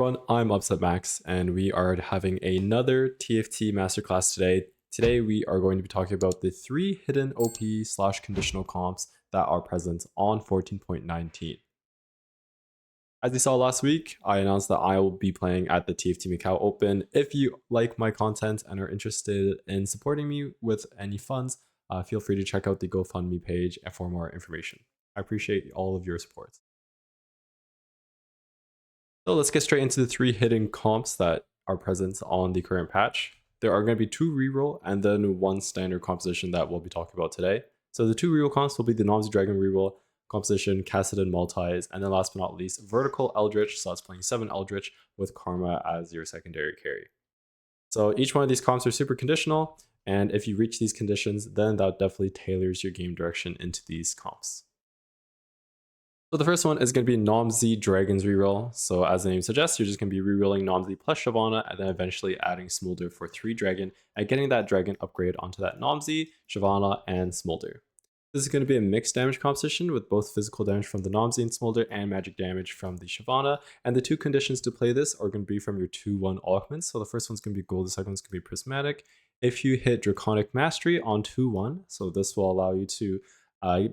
Everyone, I'm Upsetmax, and we are having another TFT masterclass today. Today, we are going to be talking about the 3 hidden OP/conditional comps that are present on 14.19. As you saw last week, I announced that I will be playing at the TFT Macau Open. If you like my content and are interested in supporting me with any funds, feel free to check out the GoFundMe page for more information. I appreciate all of your support. So let's get straight into the 3 hidden comps that are present on the current patch. There are going to be 2 reroll and then 1 standard composition that we'll be talking about today. So the 2 reroll comps will be the Nomsy Dragon reroll composition, Kassadin Multis, and then last but not least, Vertical Eldritch. So that's playing 7 Eldritch with Karma as your secondary carry. So each one of these comps are super conditional, and if you reach these conditions, then that definitely tailors your game direction into these comps. So the first one is going to be Nomsy Dragon's reroll. So as the name suggests, you're just going to be rerolling Nomsy plus Shyvana and then eventually adding Smolder for 3 dragon and getting that dragon upgrade onto that Nomsy, Shyvana, and Smolder. This is going to be a mixed damage composition with both physical damage from the Nomsy and Smolder and magic damage from the Shyvana. And the 2 conditions to play this are going to be from your 2/1 augments. So the first one's going to be gold, the second one's going to be prismatic. If you hit Draconic Mastery on 2/1, so this will allow you to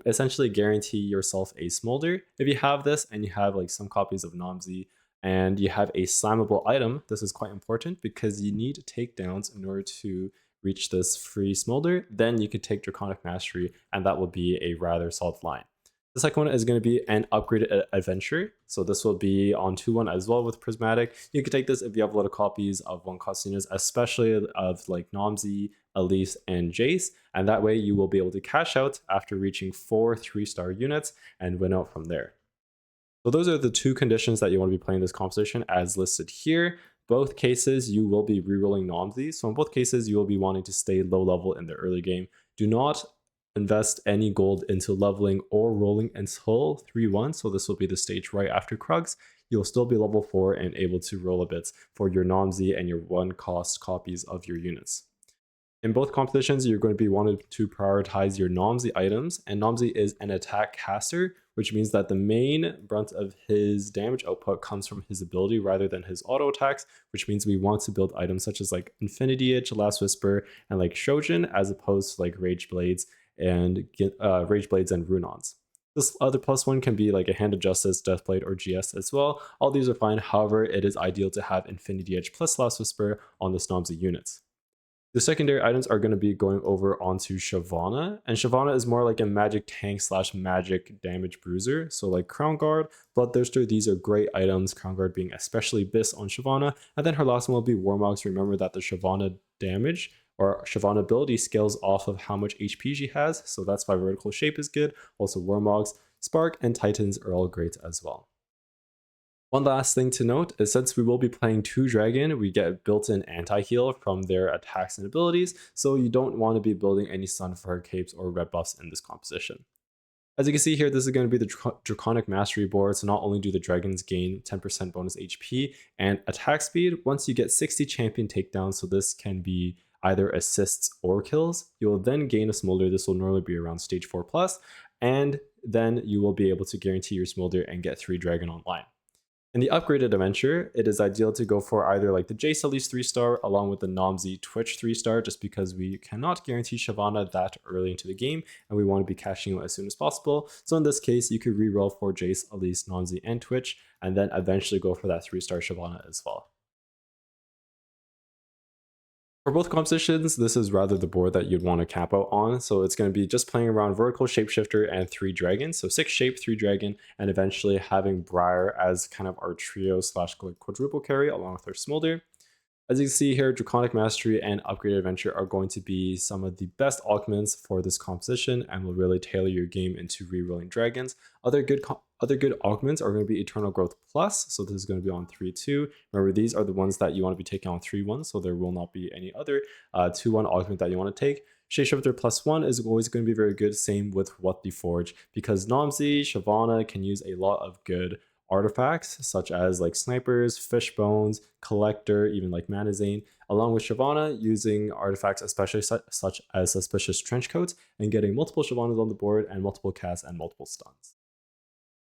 essentially guarantee yourself a Smolder. If you have this and you have like some copies of Nomsy and you have a slammable item, this is quite important because you need takedowns in order to reach this free Smolder. Then you could take Draconic Mastery and that will be a rather solid line. The second one is going to be an upgraded adventure. So this will be on 2/1 as well with Prismatic. You can take this if you have a lot of copies of 1 cost units, especially of like Nomsy, Elise, and Jace. And that way you will be able to cash out after reaching 4 3-star units and win out from there. So those are the 2 conditions that you want to be playing this composition as listed here. Both cases you will be rerolling Nomsy. So in both cases you will be wanting to stay low level in the early game. Do not invest any gold into leveling or rolling until 3/1. So this will be the stage right after Krugs. You'll still be level 4 and able to roll a bit for your Nomsy and your 1 cost copies of your units. In both compositions, you're going to be wanting to prioritize your Nomsy items, and Nomsy is an attack caster, which means that the main brunt of his damage output comes from his ability rather than his auto attacks, which means we want to build items such as like Infinity Edge, Last Whisper, and like Shojin, as opposed to like Rage Blades and Runons. This other +1 can be like a Hand of Justice, Deathblade, or GS as well. All these are fine, however, it is ideal to have Infinity Edge plus Last Whisper on the Nomsy units. The secondary items are going to be going over onto Shyvana, and Shyvana is more like a magic tank / magic damage bruiser. So like Crown Guard, Bloodthirster, these are great items, Crown Guard being especially bis on Shyvana. And then her last one will be Warmogs. Remember that the Shyvana damage or Shyvana ability scales off of how much HP she has, so that's why Vertical Shape is good. Also Warmogs, Spark, and Titans are all great as well. One last thing to note is since we will be playing 2 dragon, we get built-in anti-heal from their attacks and abilities, so you don't want to be building any stun for her capes or red buffs in this composition. As you can see here, this is going to be the Draconic Mastery board, so not only do the dragons gain 10% bonus HP and attack speed, once you get 60 champion takedowns, so this can be either assists or kills, you will then gain a Smolder. This will normally be around stage 4+, and then you will be able to guarantee your Smolder and get 3 dragon online. In the upgraded adventure, it is ideal to go for either like the Jace Elise 3-star along with the Nomsy Twitch 3-star, just because we cannot guarantee Shyvana that early into the game and we want to be cashing out as soon as possible. So in this case, you could reroll for Jace, Elise, Nomsy, and Twitch, and then eventually go for that 3-star Shyvana as well. For both compositions, this is rather the board that you'd want to cap out on. So it's going to be just playing around Vertical, Shapeshifter, and 3 dragons. So 6 shape, 3 dragon, and eventually having Briar as kind of our trio / quadruple carry along with our Smolder. As you can see here, Draconic Mastery and Upgraded Adventure are going to be some of the best augments for this composition and will really tailor your game into rerolling dragons. Other good augments are going to be Eternal Growth Plus, so this is going to be on 3/2. Remember, these are the ones that you want to be taking on 3/1, so there will not be any other 2/1 augment that you want to take. Shapeshifter +1 is always going to be very good, same with What the Forge, because Nomsy, Shyvana can use a lot of good artifacts such as like snipers, fish bones, collector, even like Manazane, along with Shyvana using artifacts especially such as suspicious trench coats and getting multiple Shyvanas on the board and multiple casts and multiple stuns.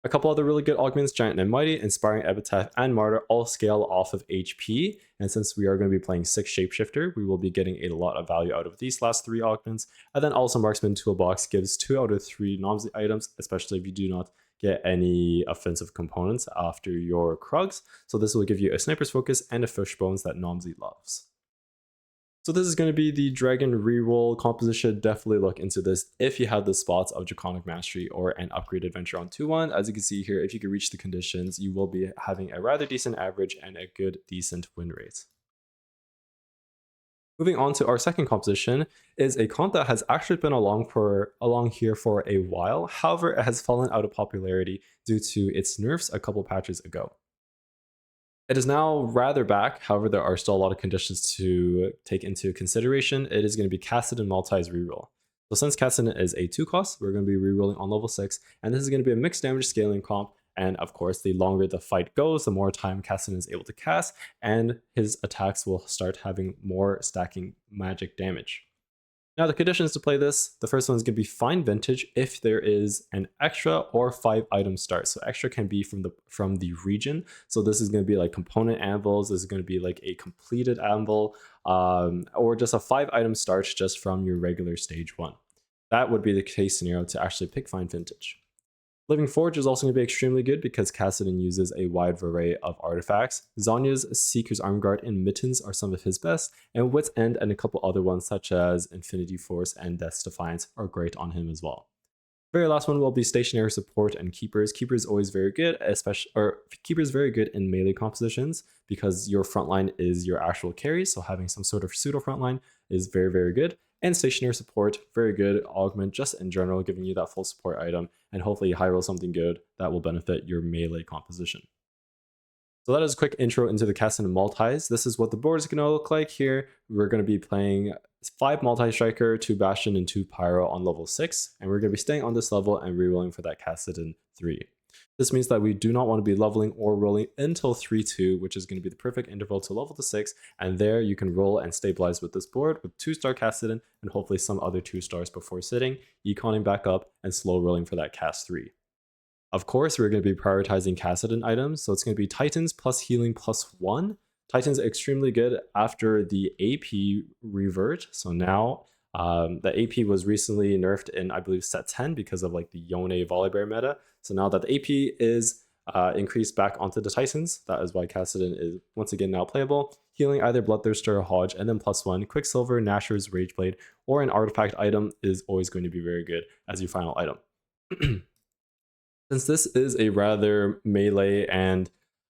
A couple other really good augments, Giant and Mighty, Inspiring Epitaph, and Martyr all scale off of HP, and since we are going to be playing 6 Shapeshifter, we will be getting a lot of value out of these last 3 augments. And then also Marksman Toolbox gives 2 out of 3 Nomsy items, especially if you do not get any offensive components after your Krugs, so this will give you a Sniper's Focus and a Fishbones that Nomsy loves. So this is going to be the Dragon Reroll composition. Definitely look into this if you have the spots of Draconic Mastery or an Upgrade Adventure on 2-1. As you can see here, if you can reach the conditions, you will be having a rather decent average and a good, decent win rate. Moving on to our second composition is a comp that has actually been along here for a while. However, it has fallen out of popularity due to its nerfs a couple patches ago. It is now rather back, however there are still a lot of conditions to take into consideration. It is going to be Kassadin Maltese Reroll. So since Kassadin is a 2 cost, we're going to be rerolling on level 6, and this is going to be a mixed damage scaling comp, and of course the longer the fight goes, the more time Kassadin is able to cast, and his attacks will start having more stacking magic damage. Now the conditions to play this, the first one is going to be Find Vintage if there is an extra or 5 item start. So extra can be from the region. So this is going to be like component anvils. This is going to be like a completed anvil, or just a 5 item start just from your regular stage 1. That would be the case scenario to actually pick Find Vintage. Living Forge is also going to be extremely good because Kassadin uses a wide array of artifacts. Zonya's Seeker's Armguard and Mittens are some of his best, and Wit's End and a couple other ones such as Infinity Force and Death's Defiance are great on him as well. Very last one will be Stationary Support and Keepers. Keepers always very good, Keepers very good in melee compositions because your frontline is your actual carry, so having some sort of pseudo frontline is very, very good. And Stationary Support, very good augment just in general, giving you that full support item, and hopefully high roll something good that will benefit your melee composition. So that is a quick intro into the Kassadin Maltese. This is what the board is going to look like here. We're going to be playing 5 Multi-Striker, 2 Bastion, and 2 Pyro on level 6, and we're going to be staying on this level and rerolling for that Kassadin 3. This means that we do not want to be leveling or rolling until 3-2, which is going to be the perfect interval to level to 6, and there you can roll and stabilize with this board with 2-star Kassadin and hopefully some other 2 stars before sitting, econing back up, and slow rolling for that Cast 3. Of course, we're going to be prioritizing Kassadin items, so it's going to be Titans plus Healing plus 1. Titans are extremely good after the AP revert, so now the AP was recently nerfed in, I believe, set 10 because of like the Yone Volibear meta. So now that the AP is increased back onto the Titans, that is why Kassadin is once again now playable. Healing either Bloodthirster or Hodge, and then plus 1, Quicksilver, Nashor's Rageblade, or an artifact item is always going to be very good as your final item. Since this is a rather melee and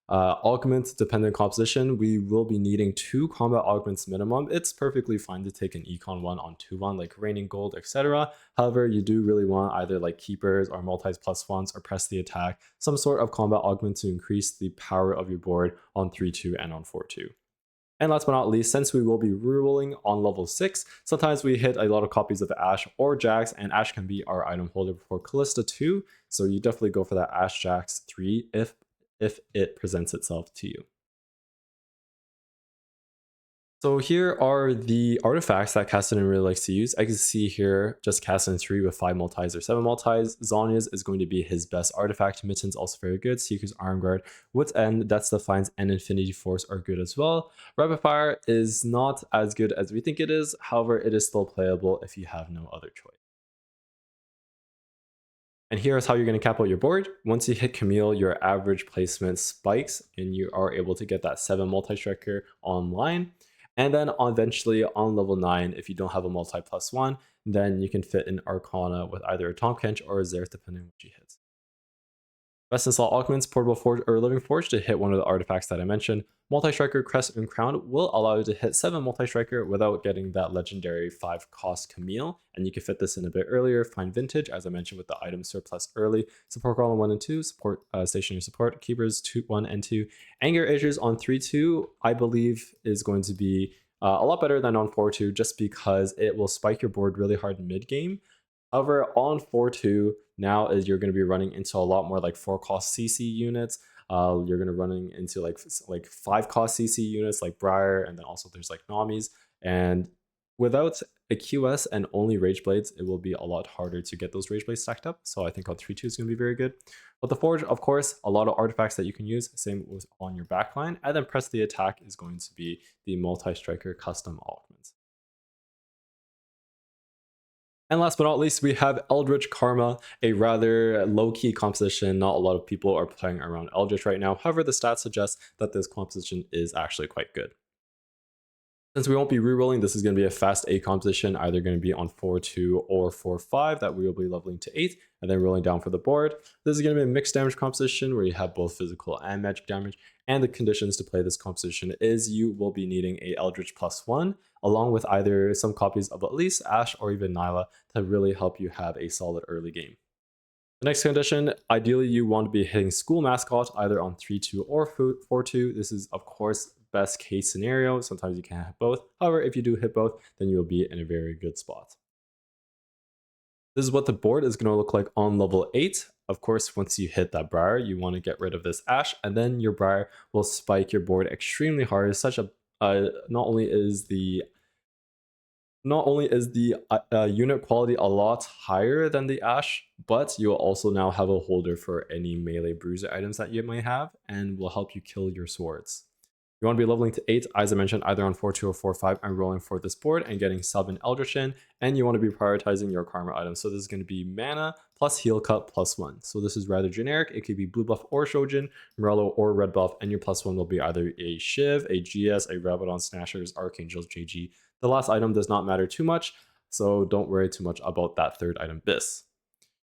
augment dependent composition, we will be needing 2 combat augments minimum. It's perfectly fine to take an econ 1 on 2-1 like Raining Gold, etc. However, you do really want either like Keepers or Multis plus 1s or Press the Attack, some sort of combat augment to increase the power of your board on 3-2 and on 4-2. And last but not least, since we will be rerolling on level 6, sometimes we hit a lot of copies of Ashe or Jax, and Ashe can be our item holder for Callista 2, so you definitely go for that Ashe Jax 3 if it presents itself to you. So here are the artifacts that Kassadin really likes to use. I can see here just Kassadin 3 with 5 multis or 7 multis. Zonya's is going to be his best artifact. Mitten's also very good. Seeker's Armguard, Wit's End, Death's Defiance, and Infinity Force are good as well. Rapid Fire is not as good as we think it is. However, it is still playable if you have no other choice. And here's how you're going to cap out your board. Once you hit Camille, your average placement spikes and you are able to get that 7 multi-striker online. And then eventually on level 9, if you don't have a multi plus 1, then you can fit an Arcana with either a Tom Kench or a Zerth, depending on what you hit. Best in slot augments, Portable Forge or Living Forge to hit one of the artifacts that I mentioned. Multi-Striker, Crest, and Crown will allow you to hit 7 Multi-Striker without getting that legendary 5 cost Camille. And you can fit this in a bit earlier. Find Vintage, as I mentioned with the item surplus early. Support Column 1 and 2, support Stationary Support, Keepers 1 and 2. Anger Edges on 3-2, I believe is going to be a lot better than on 4-2 just because it will spike your board really hard mid-game. However, on 4-2, now is you're going to be running into a lot more like 4 cost CC units. You're going to running into like 5 cost CC units like Briar, and then also there's like Namis. And without a QS and only Rage Blades, it will be a lot harder to get those Rage Blades stacked up. So I think on 3-2 is going to be very good. But the Forge, of course, a lot of artifacts that you can use, same with on your backline. And then Press the Attack is going to be the multi-striker custom augments. And last but not least, we have Eldritch Karma, a rather low-key composition. Not a lot of people are playing around Eldritch right now. However, the stats suggest that this composition is actually quite good. Since we won't be rerolling, this is going to be a fast 8 composition, either going to be on 4-2 or 4-5 that we will be leveling to 8 and then rolling down for the board. This is going to be a mixed damage composition where you have both physical and magic damage, and the conditions to play this composition is you will be needing a Eldritch +1 along with either some copies of at least Ash or even Nyla to really help you have a solid early game. The next condition, ideally you want to be hitting School Mascot either on 3-2 or 4-2. This is of course best case scenario. Sometimes you can't hit both. However, if you do hit both, then you'll be in a very good spot. This is what the board is going to look like on level 8. Of course, once you hit that Briar, you want to get rid of this Ash, and then your Briar will spike your board extremely hard. Such a not only is the unit quality a lot higher than the Ash, but you'll also now have a holder for any melee bruiser items that you might have, and will help you kill your swords. You want to be leveling to 8, as I mentioned, either on 4-2 or 4-5 and rolling for this board and getting sub and Eldritch in, and you want to be prioritizing your karma items. So this is going to be mana plus heal cut +1. So this is rather generic. It could be blue buff or Shojin, Morello or red buff, and your +1 will be either a Shiv, a GS, a Rabadon Snatchers, Archangels, JG. The last item does not matter too much, so don't worry too much about that third item, Bis.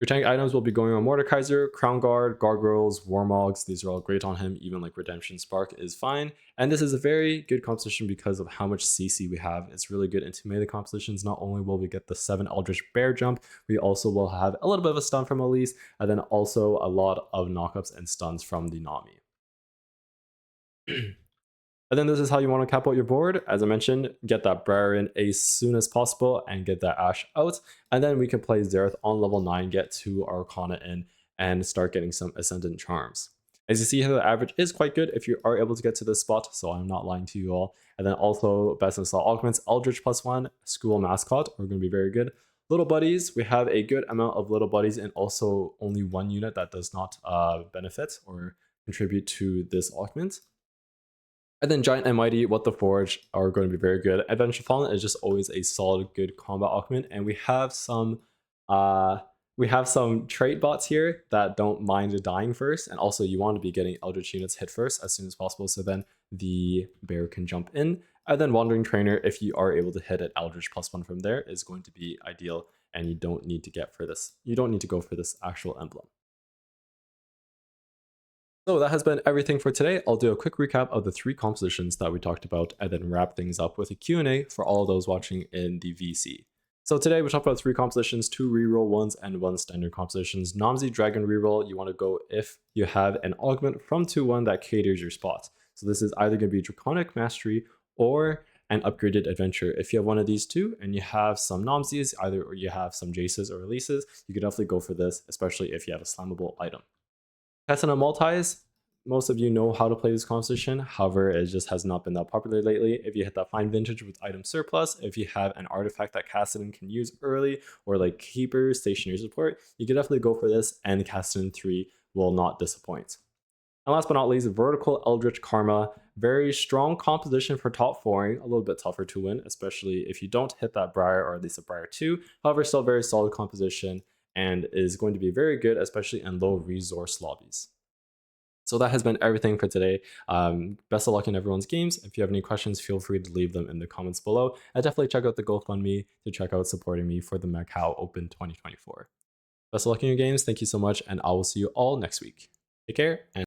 Your tank items will be going on Mordekaiser, Crown Guard, Gargoyles, Warmogs. These are all great on him, even like Redemption Spark is fine. And this is a very good composition because of how much CC we have. It's really good into melee compositions. Not only will we get the 7 Eldritch Bear Jump, we also will have a little bit of a stun from Elise, and then also a lot of knockups and stuns from the Nami. And then this is how you want to cap out your board. As I mentioned, get that Briar in as soon as possible and get that Ash out. And then we can play Xerath on level 9, get 2 Arcana in, and start getting some Ascendant Charms. As you see here, the average is quite good if you are able to get to this spot, so I'm not lying to you all. And then also, best in slot augments, Eldritch +1, School Mascot are going to be very good. Little Buddies, we have a good amount of Little Buddies and also only one unit that does not benefit or contribute to this augment. And then Giant and Mighty, What the Forge are going to be very good. Adventure Fallen is just always a solid, good combat augment, and we have some trait bots here that don't mind dying first, and also you want to be getting Eldritch units hit first as soon as possible, so then the bear can jump in. And then Wandering Trainer, if you are able to hit an Eldritch +1 from there, is going to be ideal, and you don't need to go for this actual emblem. So that has been everything for today. I'll do a quick recap of the 3 compositions that we talked about and then wrap things up with a Q&A for all those watching in the VC. So today we talked about 3 compositions, 2 reroll ones and 1 standard compositions. Nomsy Dragon Reroll, you want to go if you have an augment from 2-1 that caters your spot. So this is either going to be Draconic Mastery or an upgraded adventure. If you have one of these 2 and you have some Nomsies, either or you have some Jaces or Releases, you could definitely go for this, especially if you have a slammable item. Kassadin Multis, most of you know how to play this composition, however, it just has not been that popular lately. If you hit that fine vintage with item surplus, if you have an artifact that Kassadin can use early, or like Keeper, Stationary Support, you can definitely go for this, and Kassadin 3 will not disappoint. And last but not least, Vertical Eldritch Karma. Very strong composition for top 4ing, a little bit tougher to win, especially if you don't hit that Briar or at least a Briar 2. However, still very solid composition, and is going to be very good, especially in low resource lobbies. So that has been everything for today. Best of luck in everyone's games. If you have any questions, feel free to leave them in the comments below. And definitely check out the GoFundMe to check out supporting me for the Macau Open 2024. Best of luck in your games. Thank you so much, and I will see you all next week. Take care. And